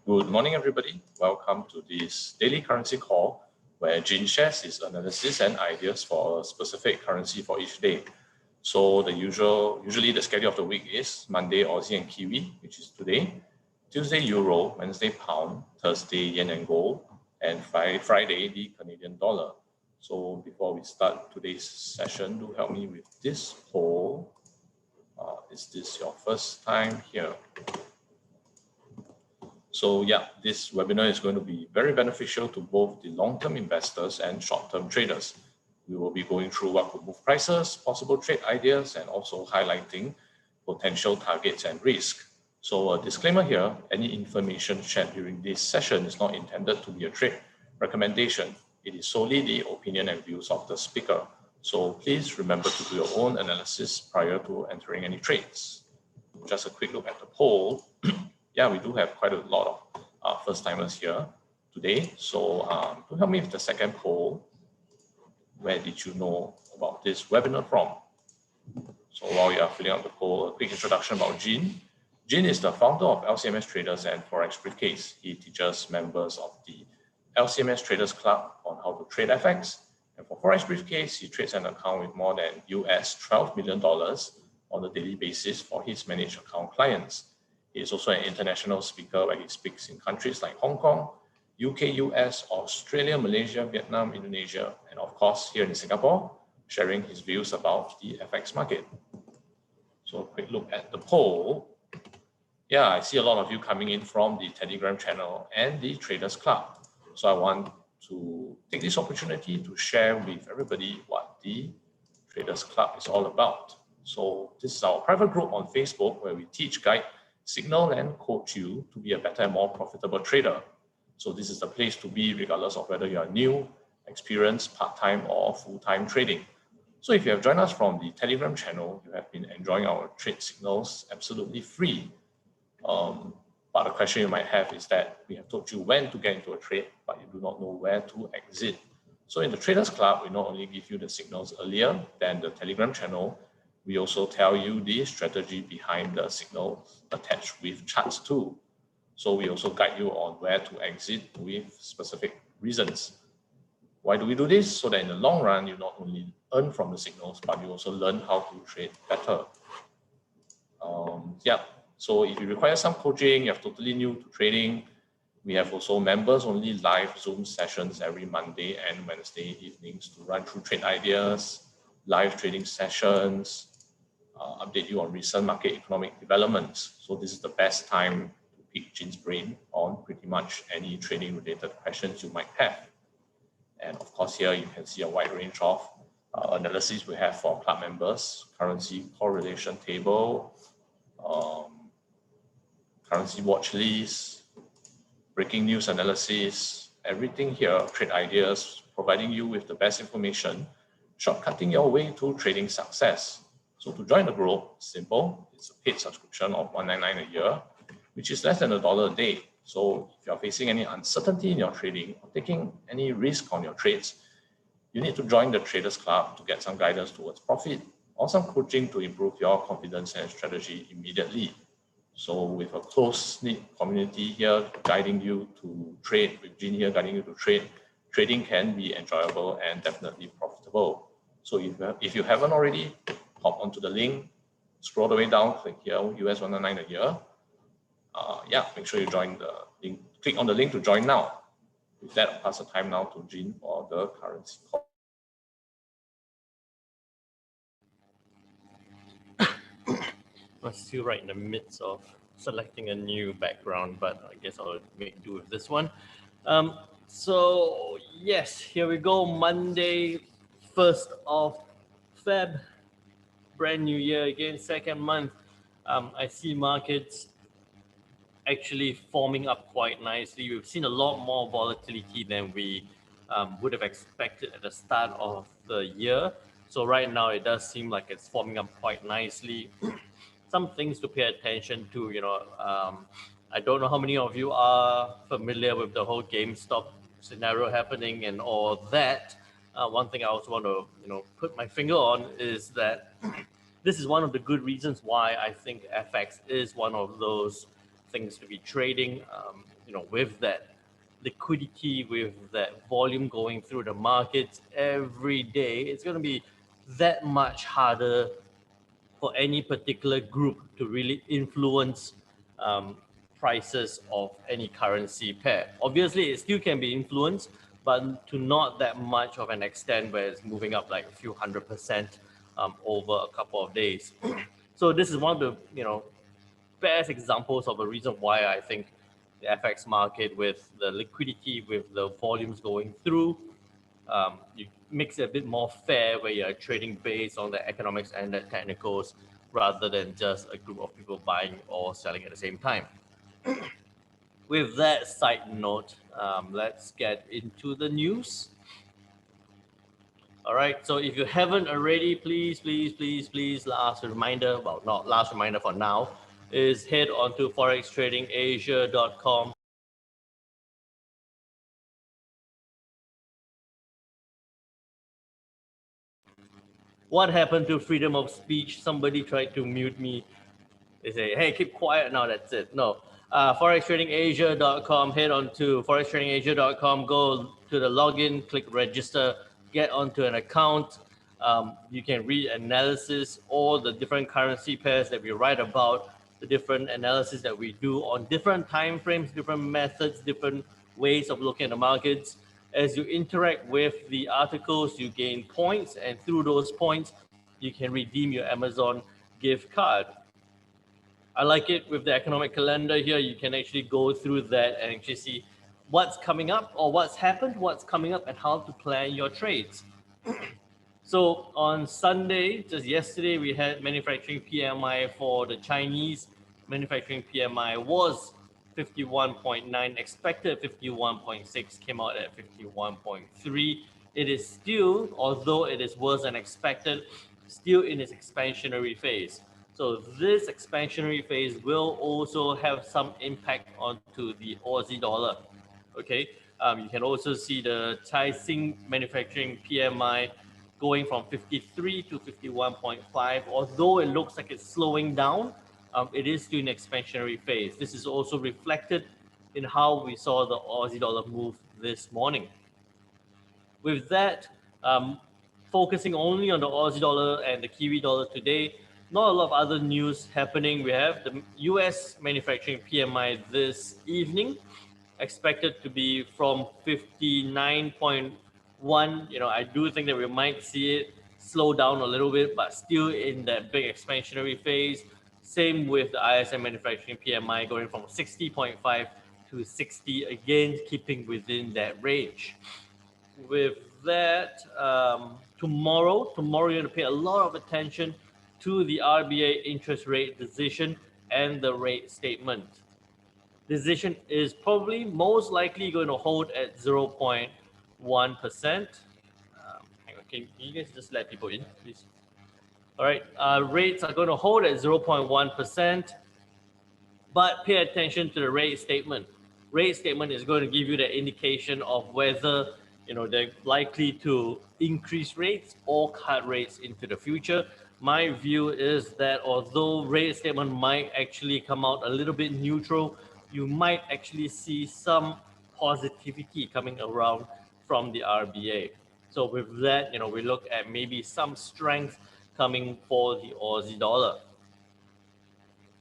Good morning, everybody. Welcome to this daily currency call where Jin shares his analysis and ideas for a specific currency for each day. So usually the schedule of the week is Monday Aussie and Kiwi, which is today, Tuesday Euro, Wednesday Pound, Thursday Yen and Gold, and Friday the Canadian dollar. So before we start today's session, do help me with this poll. Is this your first time here? So yeah, this webinar is going to be very beneficial to both the long-term investors and short-term traders. We will be going through what could move prices, possible trade ideas, and also highlighting potential targets and risk. So a disclaimer here, any information shared during this session is not intended to be a trade recommendation. It is solely the opinion and views of the speaker. So please remember to do your own analysis prior to entering any trades. Just a quick look at the poll. Yeah, we do have quite a lot of first-timers here today. So to help me with the second poll, where did you know about this webinar from? So while you are filling out the poll, a quick introduction about Jin. Jin is the founder of LCMS Traders and Forex Briefcase. He teaches members of the LCMS Traders Club on how to trade FX. And for Forex Briefcase, he trades an account with more than US $12 million on a daily basis for his managed account clients. He is also an international speaker where he speaks in countries like Hong Kong, UK, US, Australia, Malaysia, Vietnam, Indonesia, and of course here in Singapore, sharing his views about the FX market. So a quick look at the poll. Yeah, I see a lot of you coming in from the Telegram channel and the Traders Club. So I want to take this opportunity to share with everybody what the Traders Club is all about. So this is our private group on Facebook where we teach, guide, signal and coach you to be a better and more profitable trader. So this is the place to be regardless of whether you are new, experienced, part-time or full-time trading. So if you have joined us from the Telegram channel, you have been enjoying our trade signals absolutely free. But the question you might have is that we have told you when to get into a trade, but you do not know where to exit. So in the Traders Club, we not only give you the signals earlier than the Telegram channel, we also tell you the strategy behind the signals attached with charts too. So we also guide you on where to exit with specific reasons. Why do we do this? So that in the long run, you not only earn from the signals, but you also learn how to trade better. Yeah, so if you require some coaching, you're totally new to trading, we have also members-only live Zoom sessions every Monday and Wednesday evenings to run through trade ideas, live trading sessions, update you on recent market economic developments. So this is the best time to pick Jin's brain on pretty much any trading related questions you might have. And of course here you can see a wide range of analysis we have for club members, currency correlation table, currency watch list, breaking news analysis, everything here, trade ideas, providing you with the best information, shortcutting your way to trading success. So to join the group, simple, it's a paid subscription of $199 a year, which is less than $1 a day. So if you're facing any uncertainty in your trading or taking any risk on your trades, you need to join the Traders Club to get some guidance towards profit or some coaching to improve your confidence and strategy immediately. So with a close-knit community here guiding you to trade, with Jin here guiding you to trade, trading can be enjoyable and definitely profitable. So if you haven't already, hop onto the link, scroll the way down, click here, US $199 a year. Yeah, make sure you join the link, click on the link to join now. With that, I'll pass the time now to Jin for the currency call. I'm still right in the midst of selecting a new background, but I guess I'll make do with this one. So yes, here we go, Monday, 1st of Feb. Brand new year again, second month. I see markets actually forming up quite nicely. We've seen a lot more volatility than we would have expected at the start of the year. So right now it does seem like it's forming up quite nicely. Some things to pay attention to, I don't know how many of you are familiar with the whole GameStop scenario happening and all that. One thing I also want to, put my finger on is that this is one of the good reasons why I think FX is one of those things to be trading. With that liquidity, with that volume going through the markets every day, it's going to be that much harder for any particular group to really influence prices of any currency pair. Obviously, it still can be influenced, but to not that much of an extent where it's moving up like a few 100% over a couple of days. So this is one of the best examples of a reason why I think the FX market, with the liquidity, with the volumes going through, it makes it a bit more fair where you're trading based on the economics and the technicals rather than just a group of people buying or selling at the same time. With that side note, let's get into the news. All right, so if you haven't already, please, last reminder, well, not last reminder for now, is head on to forextradingasia.com. What happened to freedom of speech? Somebody tried to mute me. They say, hey, keep quiet now, that's it. No. Forextradingasia.com, head on to forextradingasia.com, go to the login, click register, get onto an account. You can read analysis, all the different currency pairs that we write about, the different analysis that we do on different time frames, different methods, different ways of looking at the markets. As you interact with the articles, you gain points, and through those points, you can redeem your Amazon gift card. I like it with the economic calendar here. You can actually go through that and actually see what's coming up or what's happened, what's coming up, and how to plan your trades. So on Sunday, just yesterday, we had manufacturing PMI for the Chinese. Manufacturing PMI was 51.9, expected 51.6, came out at 51.3. It is still, although it is worse than expected, still in its expansionary phase. So this expansionary phase will also have some impact onto the Aussie dollar. Okay, you can also see the Caixin manufacturing PMI going from 53 to 51.5. Although it looks like it's slowing down, it is still in expansionary phase. This is also reflected in how we saw the Aussie dollar move this morning. With that, focusing only on the Aussie dollar and the Kiwi dollar today, not a lot of other news happening. We have the US manufacturing PMI this evening, expected to be from 59.1. I do think that we might see it slow down a little bit, but still in that big expansionary phase. Same with the ISM manufacturing PMI going from 60.5 to 60, again, keeping within that range. With that, tomorrow you're going to pay a lot of attention to the RBA interest rate decision and the rate statement. Decision is probably most likely going to hold at 0.1%. Hang on, can you guys just let people in, please? All right, rates are going to hold at 0.1%, but pay attention to the rate statement. Rate statement is going to give you the indication of whether they're likely to increase rates or cut rates into the future. My view is that although rate statement might actually come out a little bit neutral, you might actually see some positivity coming around from the RBA. So with that, we look at maybe some strength coming for the Aussie dollar.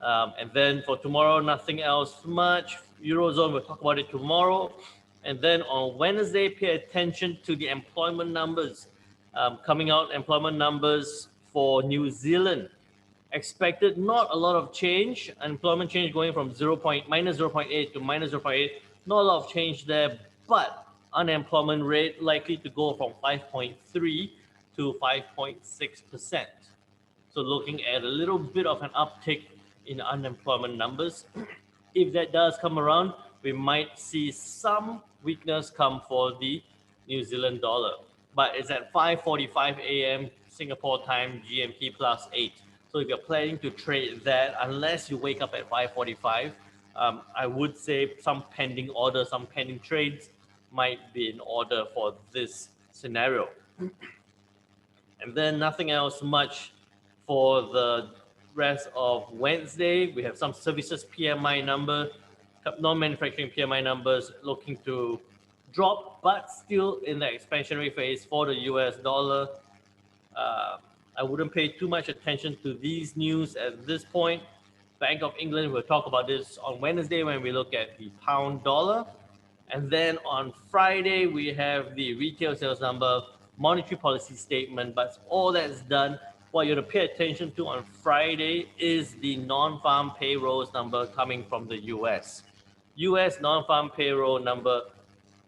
And then for tomorrow, nothing else much. Eurozone, we'll talk about it tomorrow. And then on Wednesday, pay attention to the employment numbers. Coming out, employment numbers for New Zealand. Expected not a lot of change. Employment change going from minus 0.8 to minus 0.8. Not a lot of change there, but unemployment rate likely to go from 5.3 to 5.6%. So looking at a little bit of an uptick in unemployment numbers. If that does come around, we might see some weakness come for the New Zealand dollar. But it's at 5:45 a.m. Singapore time, GMT plus 8. So if you're planning to trade that, unless you wake up at 5:45, I would say some pending orders, some pending trades might be in order for this scenario. And then nothing else much for the rest of Wednesday. We have some services PMI number, non-manufacturing PMI numbers looking to drop, but still in the expansionary phase for the US dollar. I wouldn't pay too much attention to these news at this point. Bank of England, we'll talk about this on Wednesday when we look at the pound dollar. And then on Friday, we have the retail sales number, monetary policy statement, but all that's done. What you have to pay attention to on Friday is the non-farm payrolls number coming from the US. US non-farm payroll number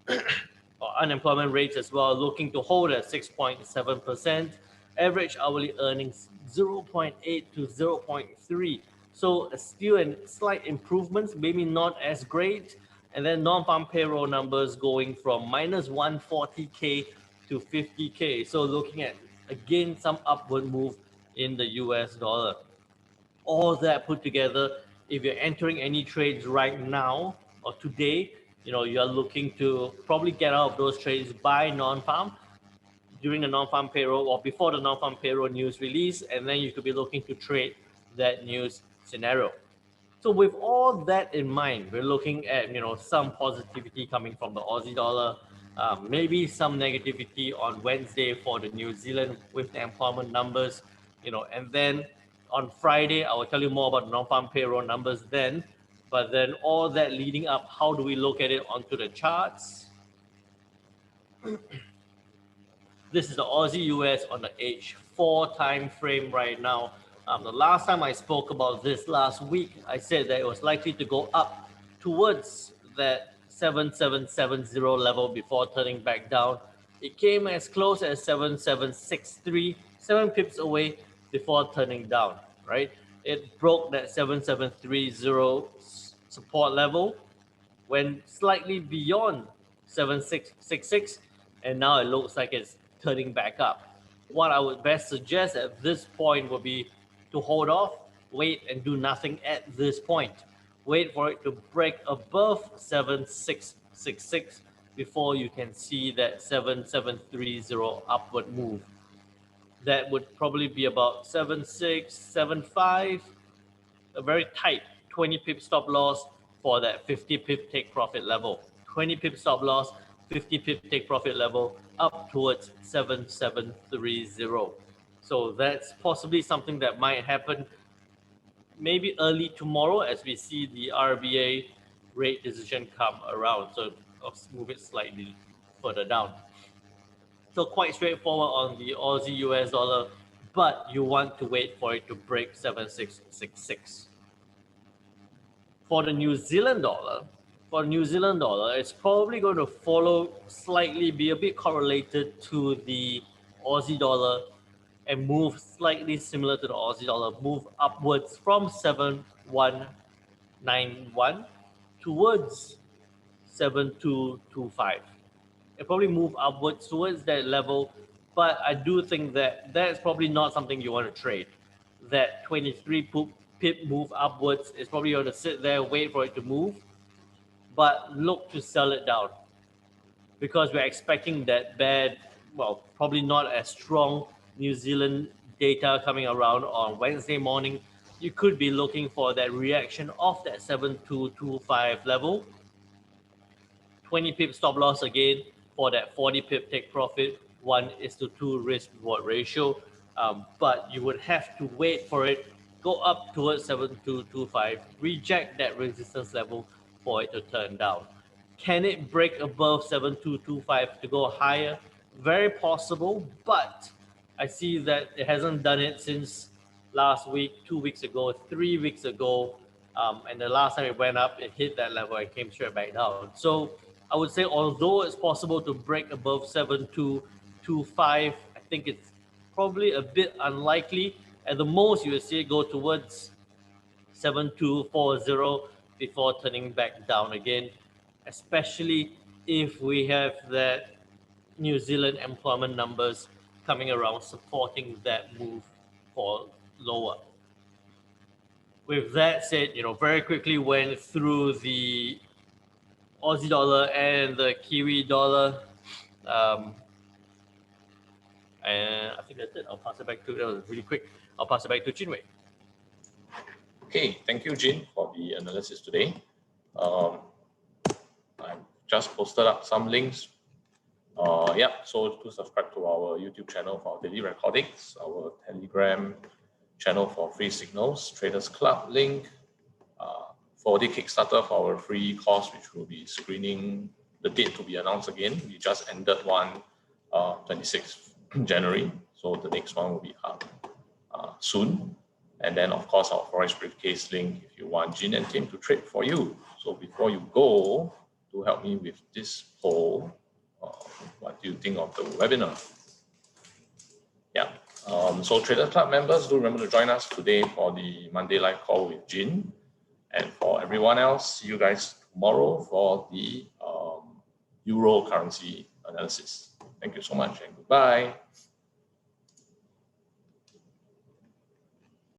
or unemployment rates as well, looking to hold at 6.7%. Average hourly earnings 0.8 to 0.3. So still a slight improvements, maybe not as great. And then non-farm payroll numbers going from minus 140K to 50K. So looking at, again, some upward move in the US dollar. All that put together, if you're entering any trades right now or today, you're looking to probably get out of those trades by non-farm during the non-farm payroll or before the non-farm payroll news release, and then you could be looking to trade that news scenario. So with all that in mind, we're looking at some positivity coming from the Aussie dollar, maybe some negativity on Wednesday for the New Zealand with the employment numbers, and then on Friday I will tell you more about the non-farm payroll numbers then. But then all that leading up, how do we look at it onto the charts? This is the Aussie US on the H4 time frame right now. The last time I spoke about this last week, I said that it was likely to go up towards that 7770 level before turning back down. It came as close as 7763, 7 pips away before turning down, right? It broke that 7730 support level, went slightly beyond 7666, and now it looks like it's turning back up. What I would best suggest at this point would be to hold off, wait, and do nothing at this point. Wait for it to break above 7666 before you can see that 7730 upward move. That would probably be about 7675, a very tight 20 pip stop loss for that 50 pip take profit level. 20 pip stop loss, 50 pip take profit level up towards 7730. So that's possibly something that might happen maybe early tomorrow as we see the RBA rate decision come around. So I'll move it slightly further down. So quite straightforward on the Aussie US dollar, but you want to wait for it to break 7666. For the New Zealand dollar, it's probably going to follow slightly, be a bit correlated to the Aussie dollar and move slightly similar to the Aussie dollar, move upwards from 7191 towards 7225. It probably move upwards towards that level, but I do think that that's probably not something you want to trade. That 23 pip move upwards is probably going to sit there, wait for it to move, but look to sell it down because we're expecting that bad, well, probably not as strong New Zealand data coming around on Wednesday morning. You could be looking for that reaction of that 7225 level. 20 pip stop loss again for that 40 pip take profit, 1:2 risk reward ratio. But you would have to wait for it, go up towards 7225, reject that resistance level for it to turn down. Can it break above 7225 to go higher? Very possible, but I see that it hasn't done it since last week, 2 weeks ago, 3 weeks ago. And the last time it went up, it hit that level and came straight back down. So I would say, although it's possible to break above 7225, I think it's probably a bit unlikely. At the most, you will see it go towards 7240 before turning back down again, especially if we have that New Zealand employment numbers coming around supporting that move for lower. With that said, very quickly went through the Aussie dollar and the Kiwi dollar. And I think that's it. I'll pass it back to, that was really quick. I'll pass it back to Chinwei. Okay, thank you, Jin, for the analysis today. I've just posted up some links. So to subscribe to our YouTube channel for our daily recordings, our Telegram channel for free signals, Traders Club link, 4-day Kickstarter for our free course, which will be screening the date to be announced again. We just ended one 26th January, so the next one will be up soon. And then, of course, our Forex briefcase link if you want Jin and Tim to trade for you. So before you go, to help me with this poll, what do you think of the webinar? Yeah. So Traders Club members, do remember to join us today for the Monday live call with Jin. And for everyone else, see you guys tomorrow for the Euro currency analysis. Thank you so much and goodbye.